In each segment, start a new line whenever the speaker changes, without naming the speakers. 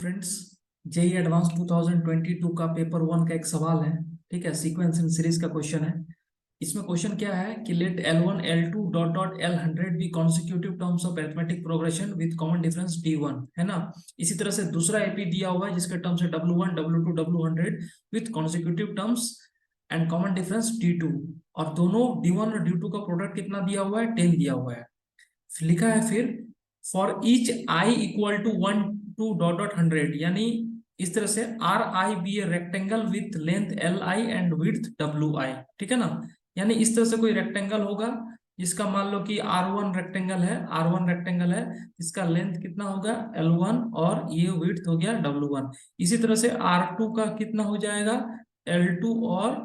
Friends, JEE advance 2022 का paper one का एक सवाल है। ठीक है, सीक्वेंस इन सीरीज का क्वेश्चन है। इसमें क्वेश्चन क्या है कि let L1 L2 dot dot L100 be consecutive terms of arithmetic progression with common difference D1, है ना। इसी तरह से दूसरा एपी दिया हुआ है जिसके टर्म्स है W1 W2 W100 with consecutive terms and common difference D2, और दोनों D1 और D2 का प्रोडक्ट कितना दिया हुआ है, 10 दिया हुआ है। लिखा है फिर for each I equal to 1 to dot dot 100, यानी इस तरह से R I be a rectangle with length L I and width W I. ठीक है ना, यानी इस तरह से कोई रेक्टेंगल होगा जिसका मान लो कि R1 रेक्टेंगल है, R1 रेक्टेंगल है, इसका लेंथ कितना होगा L1 और ये विड्थ हो गया W1। इसी तरह से R2 का कितना हो जाएगा L2 और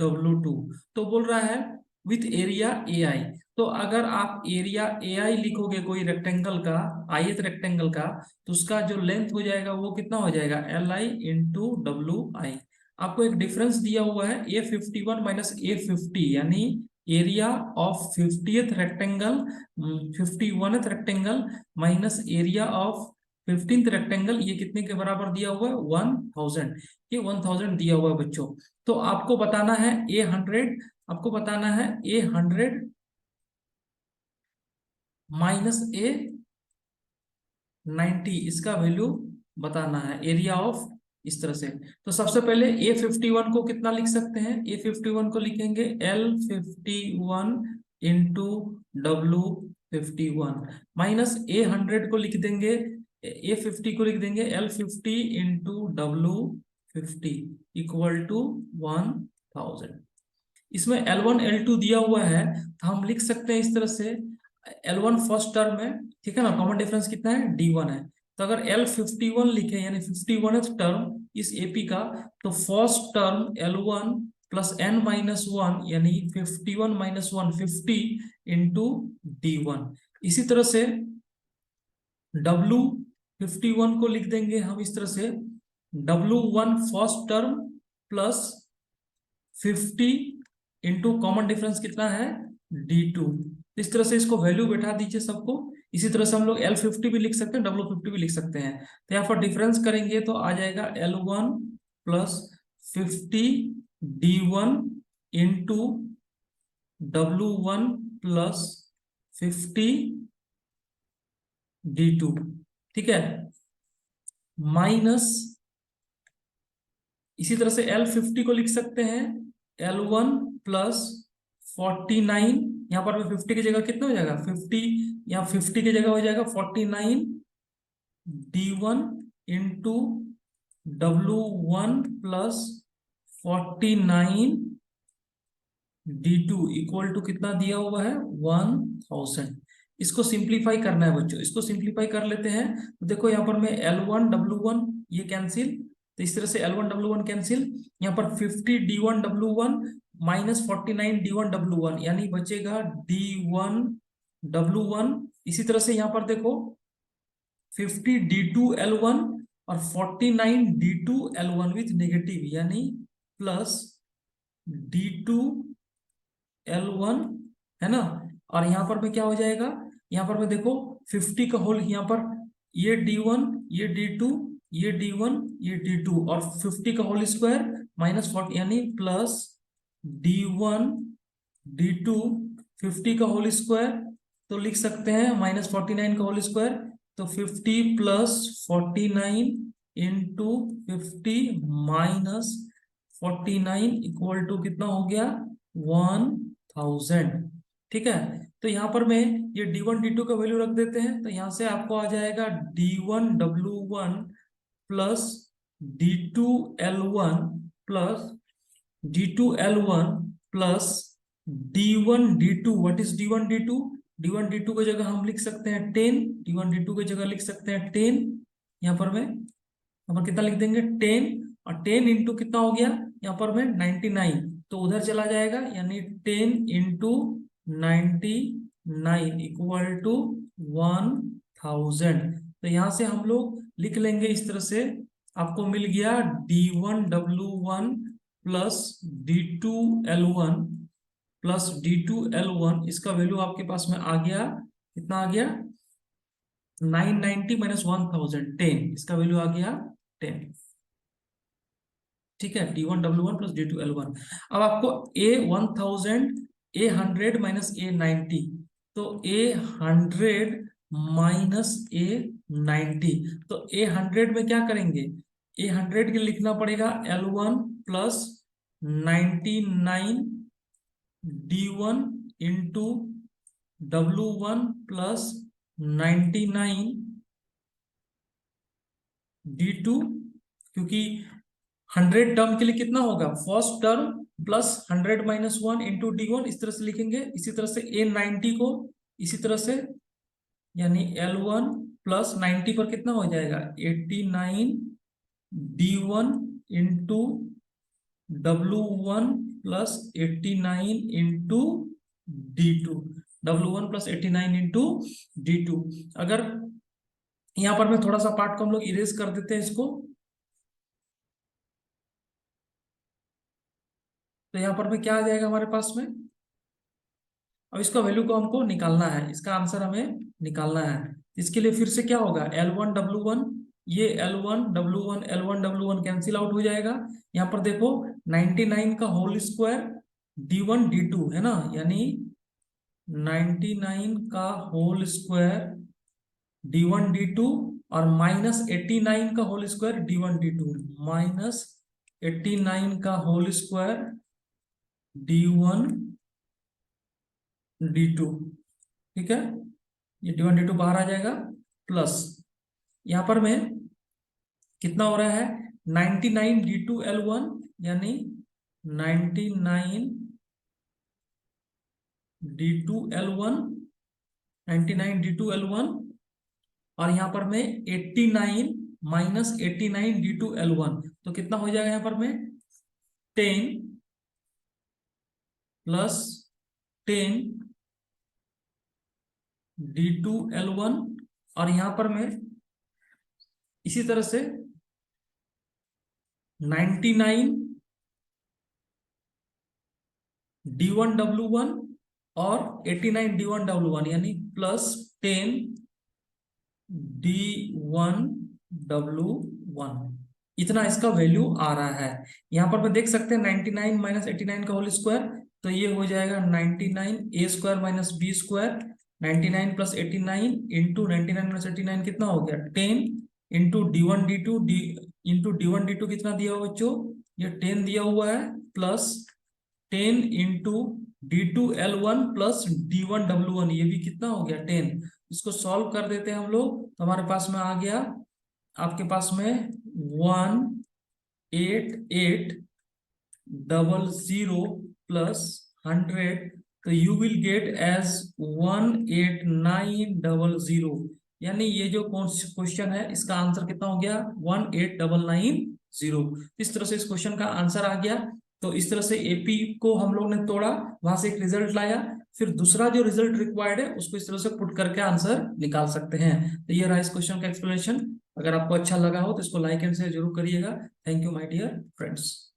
W2। तो बोल रहा है विथ एरिया AI। तो अगर आप एरिया AI लिखोगे कोई रेक्टेंगल का, आयत रेक्टेंगल का, तो उसका जो लेंथ हो जाएगा वो कितना हो जाएगा LI इंटू WI। आपको एक डिफरेंस दिया हुआ है A51 माइनस A50, यानी area of 50th rectangle 51th rectangle minus area of 15th rectangle, ये कितने के बराबर दिया हुआ है 1000। ये 1000 दिया हुआ है बच्चों। तो आपको बताना है A100, आपको बताना है A100 माइनस A90, इसका वैल्यू बताना है एरिया ऑफ, इस तरह से। तो सबसे पहले A51 को कितना लिख सकते हैं, A51 को लिखेंगे L51 into W51 minus A100 को लिख देंगे, A50 को लिख देंगे L50 into W50 equal to 1000। इसमें L1 L2 दिया हुआ है तो हम लिख सकते हैं इस तरह से, L1 फर्स्ट टर्म है, ठीक है ना, कॉमन डिफरेंस कितना है D1 है। तो अगर L51 लिखे यानी 51th टर्म इस एपी का, तो first term L1 plus n minus 1 यानी 51 माइनस 1 50 इंटू D1। इसी तरह से W51 को लिख देंगे हम इस तरह से, W1 first term plus 50 into common difference कितना है D2। इस तरह से इसको वैल्यू बैठा दीजिए सबको। इसी तरह से हम लोग L50 भी लिख सकते हैं, W50 भी लिख सकते हैं। तो यहाँ पर डिफरेंस करेंगे तो आ जाएगा L1 plus 50 D1 into W1 plus 50 D2, ठीक है, माइनस इसी तरह से L50 को लिख सकते हैं L1 प्लस 49, यहाँ पर 50 की जगह कितना हो जाएगा 50, यहाँ 50 की जगह हो जाएगा 49 D1 into W1 plus 49 D2 equal to कितना दिया हुआ है 1000। इसको सिंप्लीफाई करना है बच्चों, इसको सिंप्लीफाई कर लेते हैं। तो देखो यहाँ पर मैं L1 W1 ये कैंसिल, तो इस तरह से L1 W1 कैंसिल, यहाँ पर 50 D1 W1 minus 49 D1 W1, यानी बचेगा D1 W1। इसी तरह से यहाँ पर देखो 50 D2 L1 और 49 D2 L1 विथ नेगेटिव, यानी प्लस D2 L1, है ना। और यहाँ पर में क्या हो जाएगा, यहाँ पर में देखो 50 का होल, यहाँ पर ये D1 ये D2 ये D1 ये D2 और 50 का होल स्क्वायर माइनस 40, यानी प्लस D1 D2 50 का होल स्क्वायर, तो लिख सकते हैं माइनस 49 का होल स्क्वायर। तो 50 plus 49 into 50 minus 49 equal to कितना हो गया 1000। ठीक है, तो यहाँ पर मैं ये D1 D2 का वैल्यू रख देते हैं। तो यहाँ से आपको आ जाएगा D1 W1 plus D2 L1 plus D2 L1 plus D1 D2। What is D1 D2? D1 D2 की जगह हम लिख सकते हैं 10, D1 D2 की जगह लिख सकते हैं 10। यहाँ पर मैं यहाँ पर कितना लिख देंगे 10, और 10 इंटू कितना हो गया यहाँ पर में 99, तो उधर चला जाएगा, यानी 10 इंटू 99 इक्वल टू 1000। तो यहाँ से हम लोग लिख लेंगे इस तरह से, आपको मिल गया D1 W1 plus D2 L1 plus D2 L1, इसका वैल्यू आपके पास में आ गया, कितना आ गया 990 माइनस 1000 10, इसका वैल्यू आ गया 10। ठीक है, D1 W1 plus D2 L1। अब आपको A 1000 A 100 माइनस A 90, तो A 100 माइनस A 90, तो A 100 में क्या करेंगे, A 100 के लिखना पड़ेगा L1 plus 99 D1 into W1 plus 99 D2, क्योंकि 100 टर्म के लिए कितना होगा, first term plus 100 minus 1 into D1, इस तरह से लिखेंगे। इसी तरह से A 90 को इसी तरह से, यानी L1 प्लस 90 पर कितना हो जाएगा 89 D1 into W1 plus 89 into D2, W1 plus 89 into D2। अगर यहां पर मैं थोड़ा सा पार्ट को हम लोग इरेज कर देते हैं इसको, तो यहां पर में क्या आ जाएगा हमारे पास में। अब इसका वैल्यू को हमको निकालना है, इसका आंसर हमें निकालना है। इसके लिए फिर से क्या होगा, L1 W1, ये L1 W1 कैंसिल आउट हो जाएगा। यहाँ पर देखो 99 का होल स्क्वायर D1 D2 है ना, यानी 99 का होल स्क्वायर D1 D2 और माइनस 89 का whole square D1 D2, minus 89 का होल स्क्वायर D1 D2। ठीक है, ये D1 D2 बाहर आ जाएगा, प्लस यहां पर में कितना हो रहा है 99 D2 L1, यानी 99 D2 L1, 99 D2 L1, और यहां पर में 89 माइनस 89 D2 L1, तो कितना हो जाएगा यहां पर में 10 प्लस 10 D2 L1, और यहां पर में इसी तरह से 99 D1 W1 और 89 D1 W1, यानी प्लस 10 D1 W1, इतना इसका वैल्यू आ रहा है। यहां पर मैं देख सकते हैं 99 माइनस 89 का होल स्क्वायर, तो ये हो जाएगा 99 A square minus B square, 99 plus 89 into 99 minus 89 कितना हो गया 10 इंटू D1 D2 कितना दिया हुआ बच्चों, ये 10 दिया हुआ है, plus 10 into D2 L1 plus D1 W1, ये भी कितना हो गया 10। इसको सॉल्व कर देते हैं हम लोग, तो हमारे पास में आ गया आपके पास में 18800 प्लस 100, तो यू विल गेट एज 18900, यानी ये जो क्वेश्चन है इसका आंसर कितना हो गया 18990। इस तरह से इस क्वेश्चन का आंसर आ गया। तो इस तरह से एपी को हम लोग ने तोड़ा, वहां से एक रिजल्ट लाया, फिर दूसरा जो रिजल्ट रिक्वायर्ड है उसको इस तरह से पुट करके आंसर निकाल सकते हैं। तो ये रहा इस क्वेश्चन का एक्सप्लेनेशन। अगर आपको अच्छा लगा हो तो इसको लाइक एंड शेयर जरूर करिएगा। Thank you my dear friends.